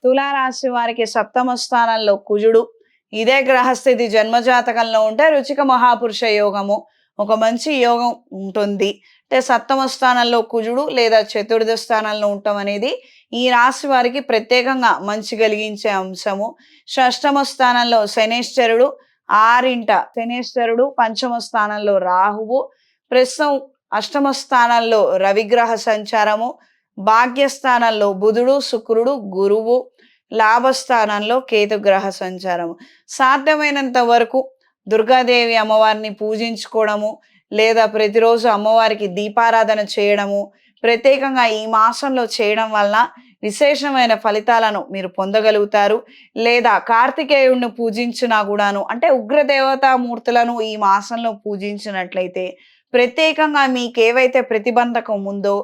తులారాశి వారికి సప్తమ స్థానంలో కుజుడు, ఇదే గ్రహస్థితి జన్మజాతకంలో ఉంటే రుచిక మహాపురుష యోగము, ఒక మంచి యోగం ఉంటుంది. అంటే సప్తమ స్థానంలో కుజుడు లేదా చతుర్థ స్థానంలో ఉండటం అనేది ఈ రాశి వారికి ప్రత్యేకంగా మంచి కలిగించే అంశము. షష్టమ స్థానంలో శనేశ్వరుడు, శనేశ్వరుడు, పంచమ స్థానంలో రాహువు, ప్రస్తుతం అష్టమ స్థానంలో రవిగ్రహ సంచారము, భాగ్యస్థానంలో బుధుడు, శుక్రుడు, గురువు, లాభస్థానంలో కేతుగ్రహ సంచారము. సాధ్యమైనంత వరకు దుర్గాదేవి అమ్మవారిని పూజించుకోవడము, లేదా ప్రతిరోజు అమ్మవారికి దీపారాధన చేయడము, ప్రత్యేకంగా ఈ మాసంలో చేయడం వలన విశేషమైన ఫలితాలను మీరు పొందగలుగుతారు. లేదా కార్తికేయుడిని పూజించినా కూడాను, అంటే ఉగ్రదేవతామూర్తులను ఈ మాసంలో పూజించినట్లయితే ప్రత్యేకంగా మీకేవైతే ప్రతిబంధకం ఉందో